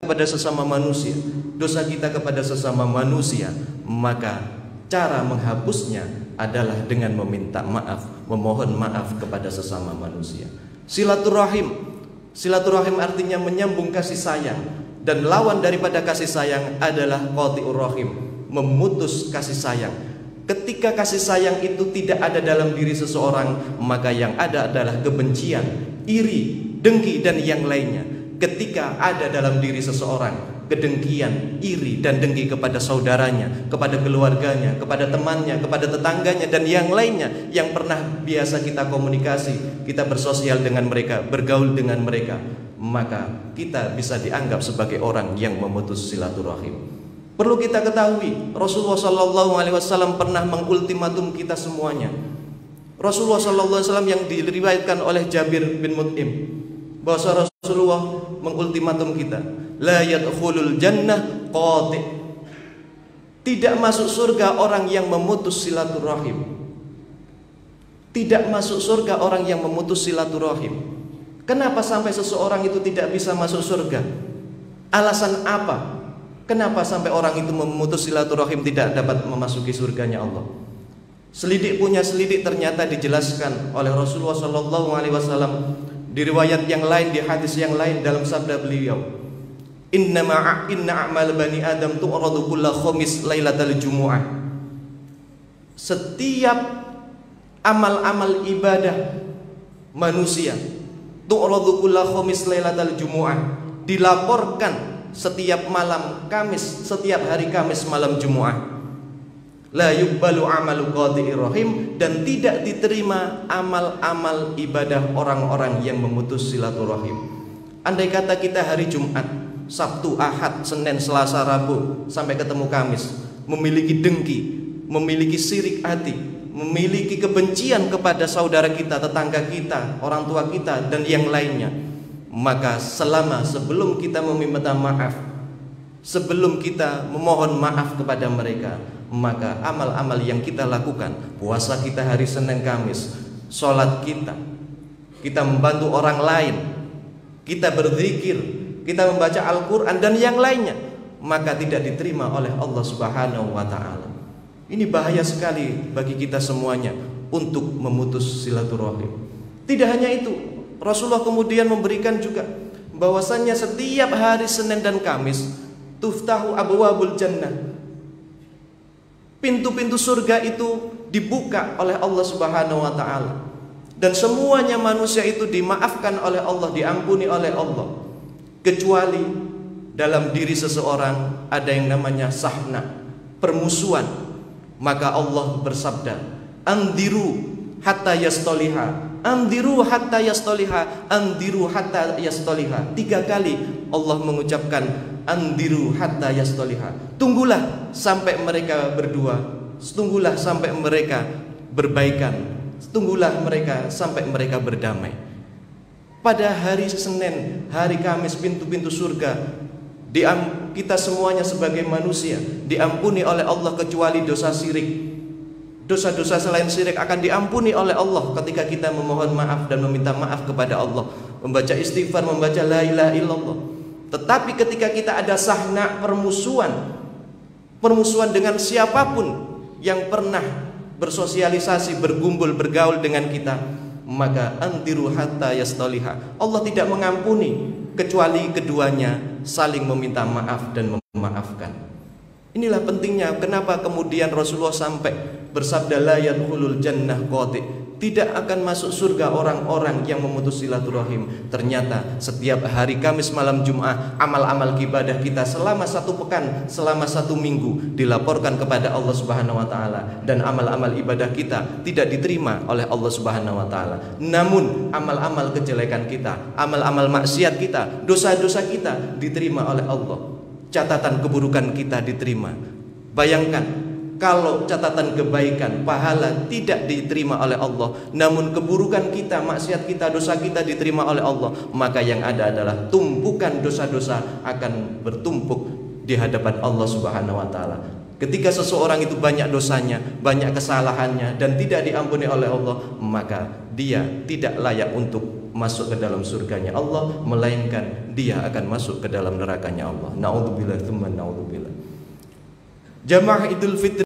kepada sesama manusia, dosa kita kepada sesama manusia, maka cara menghapusnya adalah dengan meminta maaf, memohon maaf kepada sesama manusia. Silaturahim, silaturahim artinya menyambung kasih sayang, dan lawan daripada kasih sayang adalah qati'ur rahim, memutus kasih sayang. Ketika kasih sayang itu tidak ada dalam diri seseorang, maka yang ada adalah kebencian, iri, dengki, dan yang lainnya. Ketika ada dalam diri seseorang kedengkian, iri, dan dengki kepada saudaranya, kepada keluarganya, kepada temannya, kepada tetangganya, dan yang lainnya yang pernah biasa kita komunikasi, kita bersosial dengan mereka, bergaul dengan mereka, maka kita bisa dianggap sebagai orang yang memutus silaturahim. Perlu kita ketahui, Rasulullah SAW pernah mengultimatum kita semuanya. Rasulullah SAW yang diriwayatkan oleh Jabir bin Mut'im, bahwa Rasulullah mengultimatum kita, la yadkhulul jannah qati', tidak masuk surga orang yang memutus silaturahim. Tidak masuk surga orang yang memutus silaturahim. Kenapa sampai seseorang itu tidak bisa masuk surga? Alasan apa? Kenapa sampai orang itu memutus silaturahim tidak dapat memasuki surganya Allah? Selidik punya selidik, ternyata dijelaskan oleh Rasulullah SAW di riwayat yang lain, di hadis yang lain, dalam sabda beliau, inna a'mal bani adam tu'radu kulla khamis lailatal jumu'ah. Setiap amal-amal ibadah manusia tu'radu kulla khamis lailatal jumu'ah, dilaporkan setiap malam Kamis, setiap hari Kamis malam Jumu'ah. La yuqbalu amalu qati'ir rahim, dan tidak diterima amal-amal ibadah orang-orang yang memutus silaturahim. Andai kata kita hari Jumat, Sabtu, Ahad, Senin, Selasa, Rabu sampai ketemu Kamis memiliki dengki, memiliki sirik hati, memiliki kebencian kepada saudara kita, tetangga kita, orang tua kita, dan yang lainnya, maka sebelum kita meminta maaf, sebelum kita memohon maaf kepada mereka, maka amal-amal yang kita lakukan, puasa kita hari Senin Kamis, sholat kita membantu orang lain, kita berzikir, kita membaca Al-Quran, dan yang lainnya, maka tidak diterima oleh Allah Subhanahu wa Ta'ala. Ini bahaya sekali bagi kita semuanya untuk memutus silaturahim. Tidak hanya itu, Rasulullah kemudian memberikan juga bahwasannya setiap hari Senin dan Kamis tuftahu abwabul jannah, pintu-pintu surga itu dibuka oleh Allah Subhanahu wa Ta'ala, dan semuanya manusia itu dimaafkan oleh Allah, diampuni oleh Allah, kecuali dalam diri seseorang ada yang namanya sahna, permusuhan. Maka Allah bersabda, andiru hatta yastoliha, andiru hatta yastoliha, andiru hatta yastoliha. 3 kali Allah mengucapkan andiru hatta yastoliha, tunggulah sampai mereka berdua, tunggulah sampai mereka berbaikan, tunggulah mereka sampai mereka berdamai. Pada hari Senin, hari Kamis, pintu-pintu surga kita semuanya sebagai manusia diampuni oleh Allah, kecuali dosa syirik. Dosa-dosa selain syirik akan diampuni oleh Allah ketika kita memohon maaf dan meminta maaf kepada Allah, membaca istighfar, membaca la ilaha illallah. Tetapi ketika kita ada sahna, permusuhan dengan siapapun yang pernah bersosialisasi, bergumpul, bergaul dengan kita, maka andiru hatta yastaliha, Allah tidak mengampuni kecuali keduanya saling meminta maaf dan memaafkan. Inilah pentingnya kenapa kemudian Rasulullah sampai bersabda la yadkhulul jannah qati', tidak akan masuk surga orang-orang yang memutus silaturahim. Ternyata setiap hari Kamis malam Jumat, amal-amal ibadah kita selama 1 pekan, selama 1 minggu dilaporkan kepada Allah Subhanahu wa Ta'ala, dan amal-amal ibadah kita tidak diterima oleh Allah Subhanahu wa Ta'ala. Namun amal-amal kejelekan kita, amal-amal maksiat kita, dosa-dosa kita diterima oleh Allah. Catatan keburukan kita diterima. Bayangkan kalau catatan kebaikan, pahala tidak diterima oleh Allah, namun keburukan kita, maksiat kita, dosa kita diterima oleh Allah, maka yang ada adalah tumpukan dosa-dosa akan bertumpuk di hadapan Allah Subhanahu wa Ta'ala. Ketika seseorang itu banyak dosanya, banyak kesalahannya, dan tidak diampuni oleh Allah, maka dia tidak layak untuk masuk ke dalam surganya Allah, melainkan dia akan masuk ke dalam nerakanya Allah. Naudzubillah tsumma naudzubillah. Jamaah Idul Fitri